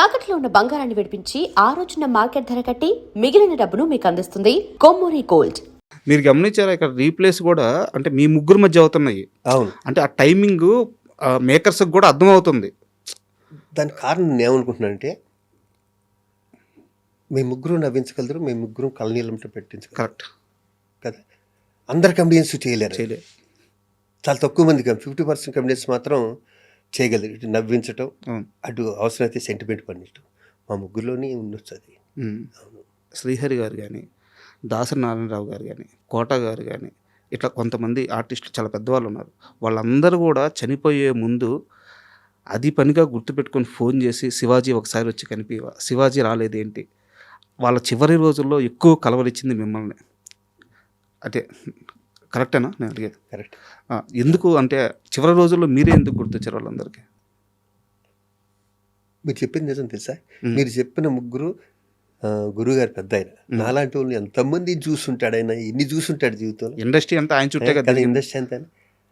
తాకట్లో ఉన్న బంగారాన్ని విడిపించి ఆ రోజున మార్కెట్ ధర కట్టి మిగిలిన డబ్బును మీకు అందిస్తుంది కొమ్మూరి గోల్డ్. మీరు గమనించారా ఇక్కడ రీప్లేస్ కూడా అంటే మీ ముగ్గురు మధ్య అవుతున్నాయి. అవును, అంటే ఆ టైమింగ్ మేకర్స్ కూడా అర్థమవుతుంది. దానికి కారణం నేను ఏమనుకుంటున్నానంటే మీ ముగ్గురు నవ్వించగలరు, మీ ముగ్గురు కళ్ళనీళ్ళంతో పెట్టించగలరు. కరెక్ట్ కదా, అందరు కమెడియన్స్ చేయలేరు. చేయలేదు. చాలా తక్కువ మంది 50% కమెడియన్స్ మాత్రం చేయగలరు. ఇటు నవ్వించటం, అటు అవసరమైతే సెంటిమెంట్ పడినట్టు. మా ముగ్గురులోనే ఉండొచ్చు అది. అవును, శ్రీహరి గారు కానీ, దాసరి నారాయణరావు గారు కానీ, కోట గారు కానీ, ఇట్లా కొంతమంది ఆర్టిస్టులు చాలా పెద్దవాళ్ళు ఉన్నారు. వాళ్ళందరూ కూడా చనిపోయే ముందు అది పనిగా గుర్తుపెట్టుకొని ఫోన్ చేసి శివాజీ ఒకసారి వచ్చి కనిపివా, శివాజీ రాలేదేంటి, వాళ్ళ చివరి రోజుల్లో ఎక్కువ కలవరిచ్చింది మిమ్మల్ని. అంటే కరెక్టేనా నేను అడిగేది? కరెక్ట్. ఎందుకు అంటే చివరి రోజుల్లో మీరే ఎందుకు గుర్తొచ్చారు వాళ్ళందరికీ? మీరు చెప్పింది నిజం తెలుసా? మీరు చెప్పిన ముగ్గురు గురువు గారు పెద్ద ఆయన. నాలాంటి వాళ్ళు ఎంతమంది చూస్తుంటాడు ఆయన, ఎన్ని చూస్తుంటాడు జీవితంలో. ఇండస్ట్రీ అంతా ఆయన చుట్టే కదా. ఇండస్ట్రీ అంతా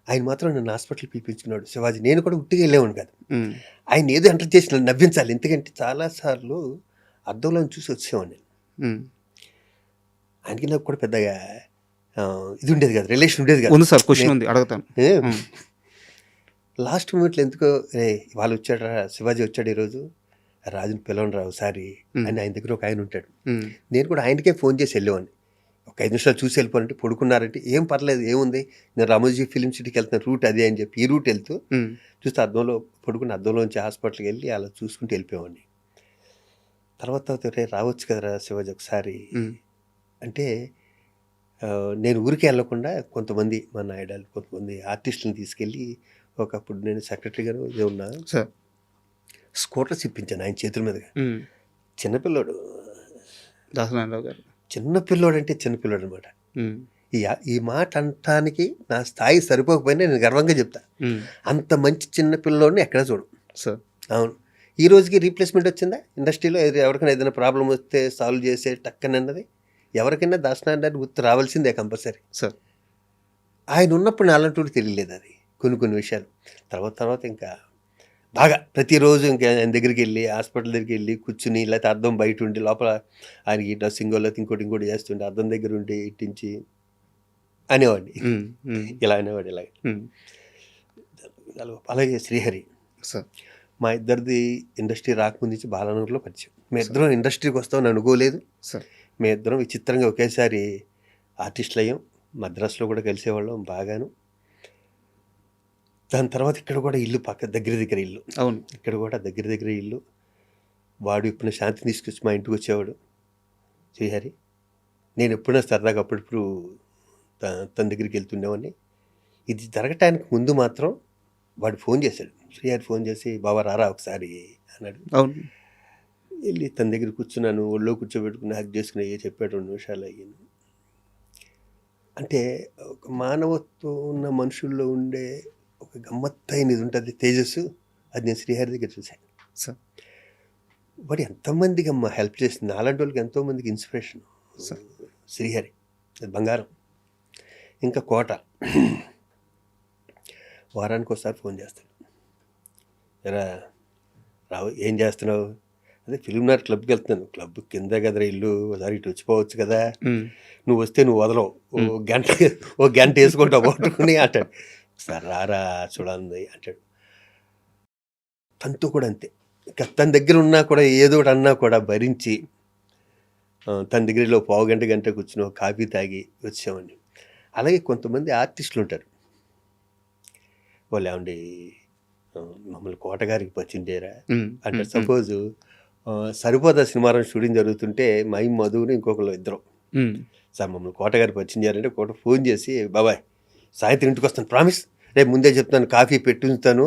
ఆయన మాత్రం నన్ను హాస్పిటల్ పిలిపించుకున్నాడు శివాజీ. నేను కూడా ఉట్టిగా వెళ్ళేవాడు కాదు. ఆయన ఏదో ఎంటర్ చేసి నవ్వించాలి. ఎందుకంటే చాలాసార్లు అద్దంలో చూసి వచ్చేవాడు నేను. ఆయనకి నాకు కూడా పెద్దగా ఇది ఉండేది కదా, రిలేషన్ ఉండేది కదా. ఉంది సార్, క్వశ్చన్ ఉంది, అడుగుతాను. లాస్ట్ మూమెంట్లో ఎందుకో వాళ్ళు వచ్చాడు, శివాజీ వచ్చాడు ఈరోజు, రాజుని పిలవండి రా ఒకసారి అని. ఆయన దగ్గర ఒక ఆయన ఉంటాడు. నేను కూడా ఆయనకే ఫోన్ చేసి వెళ్ళేవాడిని. ఒక 5 నిమిషాలు చూసి వెళ్ళిపోవాలంటే పడుకున్నారంటే ఏం పర్లేదు, ఏముంది, నేను రామోజీ ఫిలిం సిటీకి వెళ్తున్న రూట్ అదే అని చెప్పి ఈ రూట్ వెళ్తూ చూస్తే అద్దంలో పడుకుని అద్దంలోంచి హాస్పిటల్కి వెళ్ళి అలా చూసుకుంటూ వెళ్ళిపోయేవాడిని. తర్వాత రావచ్చు కదరా శివాజీ ఒకసారి అంటే, నేను ఊరికి వెళ్ళకుండా కొంతమంది మా నాయుడాలు, కొంతమంది ఆర్టిస్టులను తీసుకెళ్ళి ఒకప్పుడు నేను సెక్రటరీగాను ఇదే ఉన్నా స్కూటర్స్ ఇప్పించాను ఆయన చేతుల మీదుగా. చిన్నపిల్లోడు, దాసనారాయణరావు గారు చిన్నపిల్లోడు అంటే చిన్నపిల్లోడు అనమాట. ఈ మాట అనటానికి నా స్థాయి సరిపోకపోయినా నేను గర్వంగా చెప్తా. అంత మంచి చిన్నపిల్లోడిని ఎక్కడ చూడు సార్. అవును, ఈ రోజుకి రీప్లేస్మెంట్ వచ్చిందా ఇండస్ట్రీలో? ఎవరికైనా ఏదైనా ప్రాబ్లం వస్తే సాల్వ్ చేసే టక్కనన్నది ఎవరికైనా దాసనారాయణ గుర్తు రావాల్సిందే కంపల్సరీ సార్. ఆయన ఉన్నప్పుడు నా అలాంటి తెలియలేదు అది కొన్ని విషయాలు. తర్వాత ఇంకా బాగా ప్రతిరోజు ఇంకా ఆయన దగ్గరికి వెళ్ళి హాస్పిటల్ దగ్గరికి వెళ్ళి కూర్చుని, లేకపోతే అద్దం బయట ఉండి లోపల ఆయనకి డ్రెస్సింగో లేకపోతే ఇంకోటి చేస్తుంటే అద్దం దగ్గర ఉండి ఇట్టించి అనేవాడిని. ఇలా అనేవాడు ఇలాగ. అలాగే శ్రీహరి సార్, మా ఇద్దరిది ఇండస్ట్రీ రాకముందు నుంచి బాలానగర్లో పరిచయం. మేము ఇద్దరం ఇండస్ట్రీకి వస్తామని అనుకోలేదు సార్. మేము ఇద్దరం విచిత్రంగా ఒకేసారి ఆర్టిస్టులు అయ్యాం. మద్రాసులో కూడా కలిసేవాళ్ళం బాగాను. దాని తర్వాత ఇక్కడ కూడా ఇల్లు దగ్గర ఇల్లు. అవును, ఇక్కడ కూడా దగ్గర ఇల్లు. వాడు ఇప్పుడు శాంతిని తీసుకొచ్చి మా ఇంటికి వచ్చేవాడు శ్రీహరి. నేను ఎప్పుడైనా సరదాగా అప్పుడప్పుడు తన దగ్గరికి వెళ్తుండేవాడిని. ఇది జరగటానికి ముందు మాత్రం వాడు ఫోన్ చేశాడు, శ్రీహరి ఫోన్ చేసి, బాబా రారా ఒకసారి అన్నాడు. అవును, వెళ్ళి తన దగ్గర కూర్చున్నాను, ఒళ్ళో కూర్చోబెట్టుకుని హ్యాక్ చేసుకుని చెప్పాడు. 2 నిమిషాలు అయ్యాను. అంటే ఒక మానవత్వం ఉన్న మనుషుల్లో ఉండే ఒక గమ్మత్తైన ఇది ఉంటుంది, తేజస్సు. అది నేను శ్రీహరి దగ్గర చూశాను సార్. వాడు ఎంతోమందికి హెల్ప్ చేసింది, అలాంటి వాళ్ళకి ఎంతోమందికి ఇన్స్పిరేషన్ సార్. శ్రీహరి అది బంగారం. ఇంకా కోట వారానికి ఒకసారి ఫోన్ చేస్తాడు, ఎరా రావు ఏం చేస్తున్నావు? అదే ఫిలింనగర్ క్లబ్కి వెళ్తున్నాను. క్లబ్ కింద కదరా ఇల్లు, ఒకసారి ఇటు వచ్చిపోవచ్చు కదా, నువ్వు వస్తే నువ్వు వదలవు, ఓ గంట వేసుకుంటావు పట్టుకుని అంటాడు. సార్ రారా చూడాలి అంటాడు. తనతో కూడా అంతే. ఇంకా తన దగ్గర ఉన్నా కూడా ఏదో ఒకటి అన్నా కూడా భరించి తన దగ్గరలో పావు గంట కూర్చుని కాఫీ తాగి వచ్చామండి. అలాగే కొంతమంది ఆర్టిస్టులు ఉంటారు, వాళ్ళు ఏమండి మమ్మల్ని కోటగారికి పచ్చిండేరా అంటే, సపోజ్ సరిపోతా సినిమాలో షూటింగ్ జరుగుతుంటే మై మధువుని ఇంకొకరు ఇద్దరు, సార్ మమ్మల్ని కోటగారికి పచ్చించారంటే కోట ఫోన్ చేసి, బాబాయ్ సాయంత్రం ఇంటికి వస్తాను, ప్రామిస్, రేపు ముందే చెప్తాను, కాఫీ పెట్టుంచుతాను,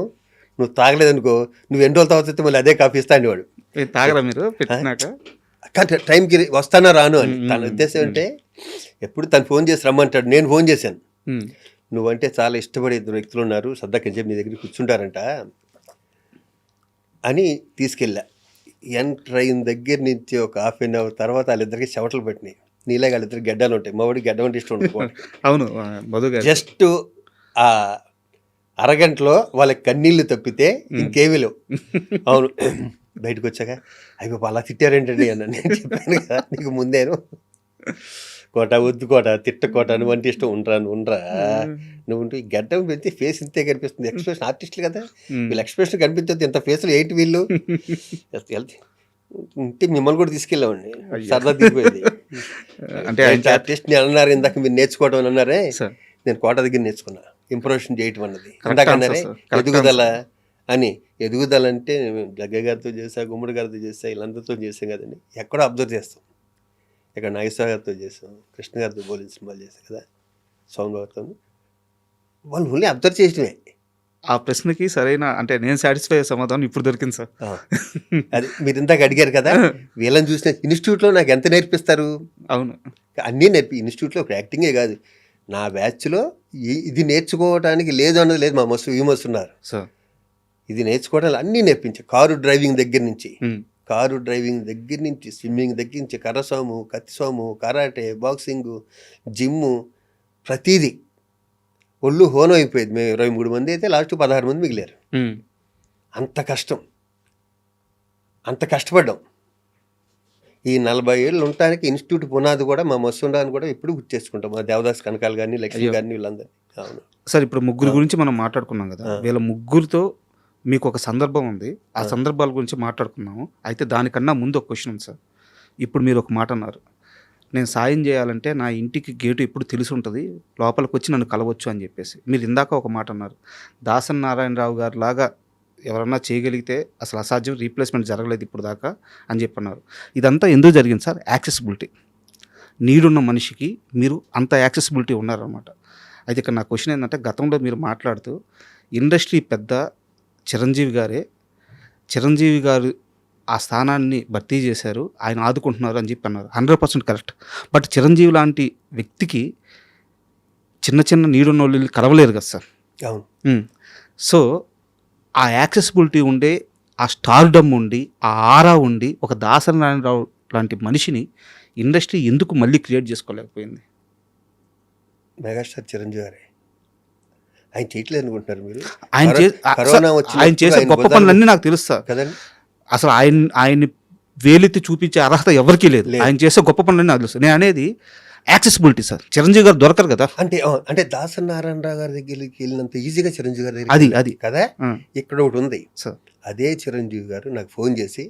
నువ్వు తాగలేదనుకో నువ్వు 2 రోజుల తర్వాత మళ్ళీ అదే కాఫీ ఇస్తా అనేవాడు. తాగరా మీరు పెట్టినాక? కానీ టైంకి వస్తానా రాను అని తన ఉద్దేశం. అంటే ఎప్పుడు తను ఫోన్ చేసి రమ్మంటాడు. నేను ఫోన్ చేశాను, నువ్వంటే చాలా ఇష్టపడే 2 వ్యక్తులు ఉన్నారు, సరదాకి చెప్పి నీ దగ్గర కూర్చుంటారంట అని తీసుకెళ్ళా. ఎంటర్ అయిన దగ్గర నుంచి ఒక 1/2 hour తర్వాత వాళ్ళిద్దరికి చెవటలు పెట్టినాయి. నీలాగా వాళ్ళిద్దరికి గడ్డలు ఉంటాయి, మా వాడికి గడ్డ అంటే ఇష్టం ఉంటుంది. అవును, జస్ట్ ఆ అరగంటలో వాళ్ళకి కన్నీళ్ళు తప్పితే ఇంకేమీ లేవు. అవును, బయటకు వచ్చాక అయ్యో అలా తిట్టారేంటండి అన్న. నేను చెప్పాను కదా నీకు ముందేను, కోట వద్దు కోట తిట్ట కోట నువ్వు అంటే ఇష్టం ఉండరా నువ్వు ఈ గడ్డం పెడితే ఫేస్ ఇంతే కనిపిస్తుంది. ఎక్స్ప్రెషన్ ఆర్టిస్టులు కదా, వీళ్ళు ఎక్స్ప్రెషన్ కనిపించద్దు, ఇంత ఫేస్లో ఏంటి వీళ్ళు వెళ్తే ఉంటే మిమ్మల్ని కూడా తీసుకెళ్ళామండి, సరదా దిగిపోయింది. అంటే ఆర్టిస్ట్ ని అన్నారు ఇందాక మీరు నేర్చుకోవడం అని అన్నారే, నేను కోట దగ్గర నేర్చుకున్నా ఇంప్రూవేషన్ చేయటం అన్నది. ఇందాక అన్నారే ఎదుగుదల అని, ఎదుగుదల అంటే జగ్గ గారితో చేసా, గుమ్మడి గారితో చేసా, వీళ్ళందరితో చేసాం కదండి. ఎక్కడో అబ్జర్వ్ చేస్తాం, ఇక్కడ నాగేశ్వర గారితో చేసాం, కృష్ణ గారితో పోలిన సినిమాలు చేసాం కదా, సౌండ్ గారితో, వాళ్ళు ఓన్లీ అబ్జర్వ్ చేయటమే. ఆ ప్రశ్నకి సరైన అంటే నేను సాటిస్ఫై అయ్యే సమాధానం ఇప్పుడు దొరికింది సార్. అది మీరు ఇందాక అడిగారు కదా, వీళ్ళని చూసిన ఇన్స్టిట్యూట్లో నాకు ఎంత నేర్పిస్తారు. అవును, అన్నీ ఇన్స్టిట్యూట్లో యాక్టింగే కాదు, నా బ్యాచ్లో ఇది నేర్చుకోవడానికి లేదు అన్నది లేదు. మా మస్తు ఉన్నారు సార్, ఇది నేర్చుకోవడానికి అన్నీ నేర్పించారు. కారు డ్రైవింగ్ దగ్గర నుంచి స్విమ్మింగ్ దగ్గర నుంచి కర్రసోము, కత్తిసోము, కరాటే, బాక్సింగ్, జిమ్ము, ప్రతిదీ. ఒళ్ళు హోనం అయిపోయేది. మేము 23 మంది అయితే లాస్ట్ 16 మంది మిగిలారు. అంత కష్టపడ్డాం. ఈ 40 ఏళ్ళు ఉండటానికి ఇన్స్టిట్యూట్ పునాది కూడా మా మస్తుండాన్ని కూడా ఇప్పుడు గుర్తు చేసుకుంటాం. మా దేవదాస్ కనకాలు కానీ, లక్ష్మి గారిని, వీళ్ళందరూ. అవును సార్, ఇప్పుడు ముగ్గురు గురించి మనం మాట్లాడుకున్నాం కదా, వీళ్ళ ముగ్గురితో మీకు ఒక సందర్భం ఉంది, ఆ సందర్భాల గురించి మాట్లాడుకున్నాము. అయితే దానికన్నా ముందు ఒక క్వశ్చన్ ఉంది సార్. ఇప్పుడు మీరు ఒక మాట అన్నారు, నేను సాయం చేయాలంటే నా ఇంటికి గేటు ఎప్పుడు తెలిసి ఉంటుంది, లోపలికి వచ్చి నన్ను కలవచ్చు అని చెప్పేసి. మీరు ఇందాక ఒక మాట అన్నారు, దాసరి నారాయణరావు గారు లాగా ఎవరన్నా చేయగలిగితే అసలు అసాధ్యం, రీప్లేస్మెంట్ జరగలేదు ఇప్పుడు దాకా అని చెప్పన్నారు. ఇదంతా ఎందుకు జరిగింది సార్? యాక్సెసిబిలిటీ. నీడున్న మనిషికి మీరు అంత యాక్సెసిబిలిటీ ఉన్నారన్నమాట. అయితే ఇక్కడ నా క్వశ్చన్ ఏంటంటే, గతంలో మీరు మాట్లాడుతూ ఇండస్ట్రీ పెద్ద చిరంజీవి గారు ఆ స్థానాన్ని భర్తీ చేశారు, ఆయన ఆదుకుంటున్నారు అని చెప్పి అన్నారు. 100% కరెక్ట్. బట్ చిరంజీవి లాంటి వ్యక్తికి చిన్న నీడున్న వాళ్ళు కలవలేరు కదా సార్. సో ఆ యాక్సెసిబిలిటీ ఉండే, ఆ స్టార్డమ్ ఉండి, ఆ ఆరా ఉండి, ఒక దాసరి నారాయణరావు లాంటి మనిషిని ఇండస్ట్రీ ఎందుకు మళ్ళీ క్రియేట్ చేసుకోలేకపోయింది? మెగాస్టార్ చిరంజీవి గారే. ఆయన చేయట్లేదు అనుకుంటున్నారు మీరు? ఆయన చేసే గొప్ప పనులన్నీ నాకు తెలుస్తా కదండి. అసలు ఆయన్ని వేలెత్తి చూపించే అర్హత ఎవరికీ లేదు. ఆయన చేసే గొప్ప పనులన్నీ నాకు తెలుసు. నేను అనేది యాక్సెసిబిలిటీ సార్. చిరంజీవి గారు దొరకరు కదా. అంటే దాసరి నారాయణరావు గారి దగ్గరికి వెళ్ళినంత ఈజీగా చిరంజీవి గారి దగ్గర అది కదా. ఇక్కడ ఒకటి ఉంది సార్, అదే చిరంజీవి గారు నాకు ఫోన్ చేసి,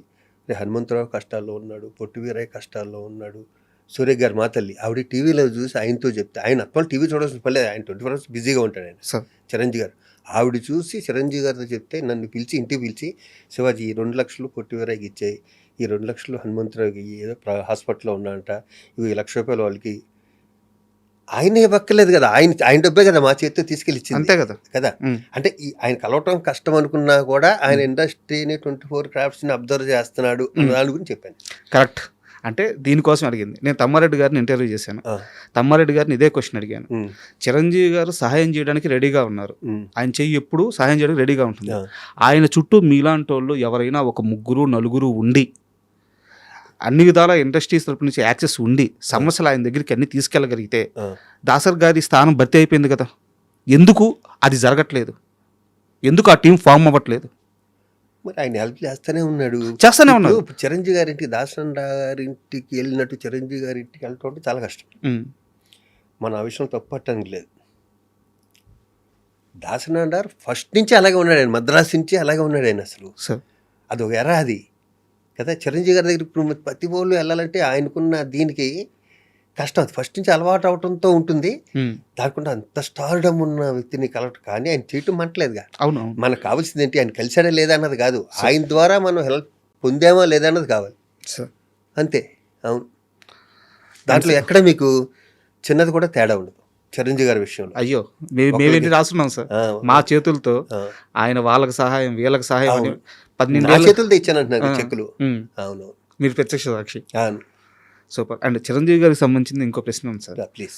హనుమంతరావు కష్టాల్లో ఉన్నాడు, పొట్టివీరయ్య కష్టాల్లో ఉన్నాడు, సూర్య గారు మా తల్లి ఆవిడ టీవీలో చూసి ఆయనతో చెప్తే, ఆయన అప్పట్లో టీవీ చూడాల్సిన పర్లేదు, ఆయన 24 hours బిజీగా ఉంటాడు ఆయన చిరంజీవి గారు. ఆవిడ చూసి చిరంజీవి గారితో చెప్తే నన్ను పిలిచి ఇంటికి పిలిచి, శివాజీ ఈ 2 లక్షలు పొట్టివీరయ్యకి ఇచ్చాయి, ఈ 2 లక్షలు హనుమంతరావుకి ఏదో హాస్పిటల్లో ఉన్నాడంట, ఇవి 1 లక్ష రూపాయలు వాళ్ళకి. ఆయన ఇవ్వక్కర్లేదు కదా, ఆయన డబ్బే కదా మా చేతితో తీసుకెళ్ళి ఇచ్చింది, అంతే కదా కదా. అంటే ఆయన కలవటం కష్టం అనుకున్నా కూడా ఆయన ఇండస్ట్రీని 24 క్రాఫ్ట్స్ని అబ్జర్వ్ చేస్తున్నాడు దాని గురించి చెప్పాను. కరెక్ట్. అంటే దీనికోసం అడిగింది. నేను తమ్మారెడ్డి గారిని ఇంటర్వ్యూ చేశాను. తమ్మారెడ్డి గారిని ఇదే క్వశ్చన్ అడిగాను. చిరంజీవి గారు సహాయం చేయడానికి రెడీగా ఉన్నారు, ఆయన చెయ్యి ఎప్పుడు సహాయం చేయడానికి రెడీగా ఉంటుంది. ఆయన చుట్టూ మీలాంటి వాళ్ళు ఎవరైనా ఒక 3-4 ఉండి, అన్ని విధాల ఇండస్ట్రీస్ తరపు నుంచి యాక్సెస్ ఉండి, సమస్యలు ఆయన దగ్గరికి అన్ని తీసుకెళ్ళగలిగితే దాసరి గారి స్థానం భర్తీ అయిపోయింది కదా. ఎందుకు అది జరగట్లేదు? ఎందుకు ఆ టీం ఫామ్ అవ్వట్లేదు? మరి ఆయన హెల్ప్ చేస్తూనే ఉన్నాడు. చిరంజీవి గారింటికి, దాసరి గారింటికి వెళ్ళినట్టు చిరంజీవి గారింటికి వెళ్ళటం అంటే చాలా కష్టం. మన ఆ విషయం తప్పట్టడానికి లేదు. దాసరి గారు ఫస్ట్ నుంచి అలాగే ఉన్నాడు, ఆయన మద్రాసు నుంచి అలాగే ఉన్నాడు ఆయన. అసలు అది ఒక ఎరా అది కదా. చిరంజీవి గారి దగ్గర ఇప్పుడు ప్రతి వాళ్ళు వెళ్ళాలంటే ఆయనకున్న దీనికి కష్టం. అది ఫస్ట్ నుంచి అలవాటు అవడంతో ఉంటుంది. దానికుండా అంత స్టార్డమ్ ఉన్న వ్యక్తిని కలవటం కానీ ఆయన చేయటం మంటలేదుగా. అవును, మనకు కావాల్సింది ఏంటి, ఆయన కలిసాడా లేదా అన్నది కాదు, ఆయన ద్వారా మనం హెల్ప్ పొందామా లేదా అన్నది కావాలి, అంతే. అవును, దాంట్లో ఎక్కడ మీకు చిన్నది కూడా తేడా ఉండదు చిరంజీవి గారి విషయంలో. అయ్యో, మేమేంటి రాస్తున్నాం సార్ మా చేతులతో, ఆయన వాళ్ళకి సహాయం వీళ్ళకి సహాయం 12 చేతులతో ఇచ్చానంటున్నారు చెక్కులు. అవును, మీరు ప్రత్యక్ష సాక్షి. అవును, సూపర్. అండ్ చిరంజీవి గారికి సంబంధించింది ఇంకో ప్రశ్న ఉంది సార్. ప్లీజ్.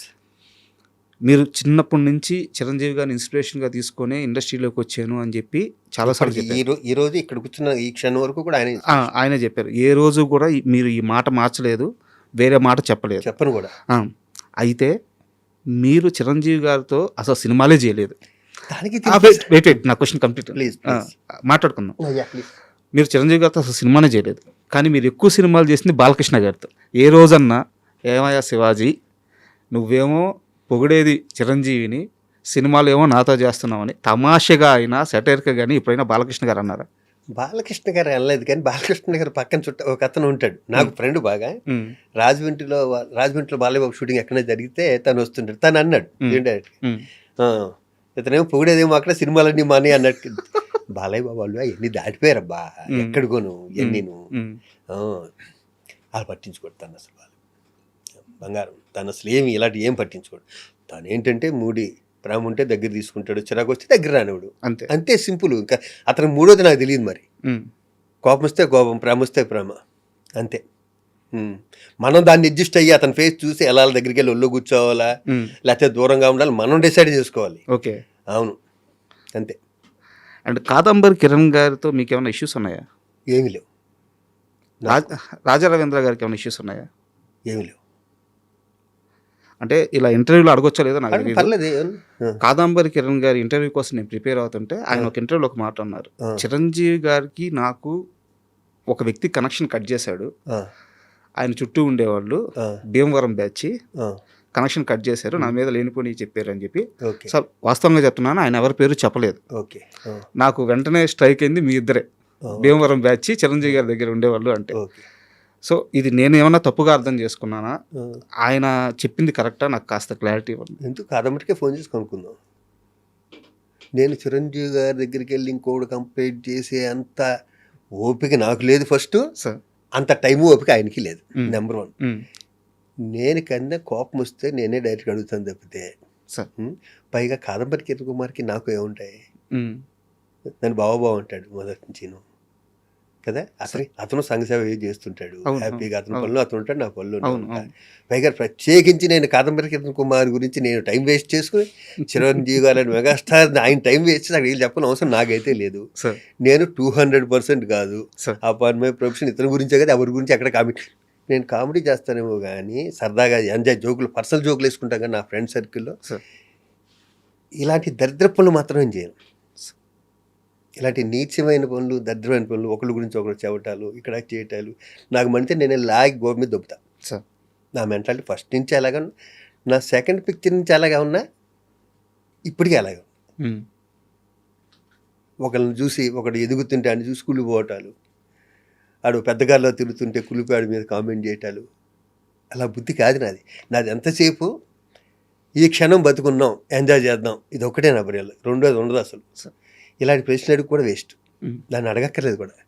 మీరు చిన్నప్పటి నుంచి చిరంజీవి గారిని ఇన్స్పిరేషన్గా తీసుకొని ఇండస్ట్రీలోకి వచ్చాను అని చెప్పి చాలాసార్లు చెప్పారు. ఈ రోజు ఇక్కడ కూర్చున్న ఈ క్షణం వరకు కూడా ఆయనే చెప్పారు. ఏ రోజు కూడా మీరు ఈ మాట మార్చలేదు, వేరే మాట చెప్పలేదు. చెప్పను కూడా. అయితే మీరు చిరంజీవి గారితో అసలు సినిమాలే చేయలేదు. దానికి వెయిట్, నా క్వశ్చన్ కంప్లీట్. ప్లీజ్ మాట్లాడుకుందాం. మీరు చిరంజీవి గారితో అసలు సినిమానే చేయలేదు, కానీ మీరు ఎక్కువ సినిమాలు చేసింది బాలకృష్ణ గారితో. ఏ రోజన్నా ఏమయ్యా శివాజీ, నువ్వేమో పొగిడేది చిరంజీవిని, సినిమాలు ఏమో నాతో చేస్తున్నామని తమాషగా అయినా సెటైర్గా కానీ ఎప్పుడైనా బాలకృష్ణ గారు అన్నారా? బాలకృష్ణ గారు అనలేదు, కానీ బాలకృష్ణ గారు పక్కన ఒక అతను ఉంటాడు నాకు ఫ్రెండ్ బాగా. రాజమండ్రిలో బాలయ్య బాబు షూటింగ్ ఎక్కడైనా జరిగితే తను వస్తుంటాడు. తను అన్నాడు ఇతనేమో పొగిడేదేమో అక్కడ సినిమాలన్నీ మాని అన్నట్టు. బాలయ్య బాబు వాళ్ళు అవన్నీ దాటిపోయారబ్బా, ఎక్కడికోను ఎన్ని వాళ్ళు పట్టించుకోడు తను అసలు. వాళ్ళు బంగారం, తను అసలు ఇలాంటి ఏం పట్టించుకోడు. తను ఏంటంటే మూడి ప్రేమ ఉంటే దగ్గర తీసుకుంటాడు, చిరాకు వస్తే దగ్గర రానివాడు, అంతే అంతే సింపుల్. ఇంకా అతను మూడోది నాకు తెలియదు మరి. కోపం వస్తే కోపం, ప్రేమ వస్తే ప్రేమ, అంతే. మనం దాన్ని అడ్జస్ట్ అయ్యి అతని ఫేస్ చూసి ఎలా దగ్గరికి వెళ్ళి ఒళ్ళు కూర్చోవాలా లేకపోతే దూరంగా ఉండాలి మనం డిసైడ్ చేసుకోవాలి. ఓకే, అవును, అంతే. అండ్ కాదంబరి కిరణ్ గారితో మీకు ఏమైనా ఇష్యూస్ ఉన్నాయా? ఏమీ లేవు. రాజా రవీంద్ర గారికి ఏమైనా ఇష్యూస్ ఉన్నాయా? ఏమీ లేవు. అంటే ఇలా ఇంటర్వ్యూలో అడగొచ్చా లేదో నాకు తెలియదు. పర్లేదు. కాదంబరి కిరణ్ గారి ఇంటర్వ్యూ కోసం నేను ప్రిపేర్ అవుతుంటే ఆయన ఒక ఇంటర్వ్యూలో ఒక మాట అన్నారు, చిరంజీవి గారికి నాకు ఒక వ్యక్తి కనెక్షన్ కట్ చేశాడు, ఆయన చుట్టూ ఉండేవాళ్ళు భీమవరం బ్యాచ్ కనెక్షన్ కట్ చేశారు, నా మీద లేనిపోని చెప్పారు అని చెప్పి. సార్ వాస్తవంగా చెప్తున్నాను, ఆయన ఎవరి పేరు చెప్పలేదు. నాకు వెంటనే స్ట్రైక్ అయింది, మీ ఇద్దరే భీమవరం బ్యాచ్ చిరంజీవి గారి దగ్గర ఉండేవాళ్ళు అంటే. సో ఇది నేను ఏమన్నా తప్పుగా అర్థం చేసుకున్నానా, ఆయన చెప్పింది కరెక్టా, నాకు కాస్త క్లారిటీ ఇవ్వండి. ఎందుకు కాదమ్మటికే ఫోన్ చేసి కనుక్కుందాం. నేను చిరంజీవి గారి దగ్గరికి వెళ్ళి ఇంకోటి కంప్లీట్ చేసే అంత ఓపిక నాకు లేదు ఫస్ట్, అంత టైము ఓపిక ఆయనకి లేదు. నెంబర్ 1. నేను కన్నా కోపం వస్తే నేనే డైరెక్ట్గా అడుగుతాను తప్పితే, పైగా కాదంబరి కిరణ్ కుమార్కి నాకు ఏముంటాయి, నన్ను బావ అంటాడు మొదటి నుంచి కదా. అతను సంఘసేవ చేస్తుంటాడు హ్యాపీగా, అతని పనులు అతను ఉంటాడు, నా పనులు ఉంటాడు. పైగా ప్రత్యేకించి నేను కాదంబరి కిరణ్ కుమార్ గురించి నేను టైం వేస్ట్ చేసుకుని చిరంజీవి గారు మెగాస్టార్ ఆయన టైం వేస్ట్ నాకు వీళ్ళు చెప్పని అవసరం నాకైతే లేదు. నేను 200% కాదు అపాన్ మై ప్రొఫెషన్ ఇతని గురించే కదా, ఎవరి గురించి ఎక్కడ కామెంట్. నేను కామెడీ చేస్తానేమో కానీ సరదాగా ఎంజాయ్ జోకులు, పర్సనల్ జోకులు వేసుకుంటాం కానీ నా ఫ్రెండ్ సర్కిల్లో ఇలాంటి దరిద్ర పనులు మాత్రమే చేయను. ఇలాంటి నీచమైన పనులు, దరిద్రమైన పనులు, ఒకరి గురించి ఒకరు చెవటాలు, ఇక్కడ చేయటాలు నాకు మంచిగా నేను లాగి గోడ మీద దొబ్బుతా. నా మెంటాలిటీ ఫస్ట్ నుంచి అలాగా, నా సెకండ్ పిక్చర్ నుంచి అలాగా ఉన్నా, ఇప్పటికీ అలాగా. ఒకళ్ళని చూసి ఒకడు ఎదుగుతుంటే ఆయన చూసి కుళ్ళిపోవటాలు, ఆడు పెద్దగారిలో తిరుగుతుంటే కులిపాడి మీద కామెంట్ చేయటాలు, అలా బుద్ధి కాదు నాది. నాది ఎంతసేపు ఈ క్షణం బతుకున్నాం, ఎంజాయ్ చేద్దాం, ఇది ఒక్కటే నా బ్రెయిన్. రెండోది ఉండదు అసలు. ఇలాంటి ప్రశ్నలు అడిగి కూడా వేస్ట్, దాన్ని అడగక్కర్లేదు కూడా.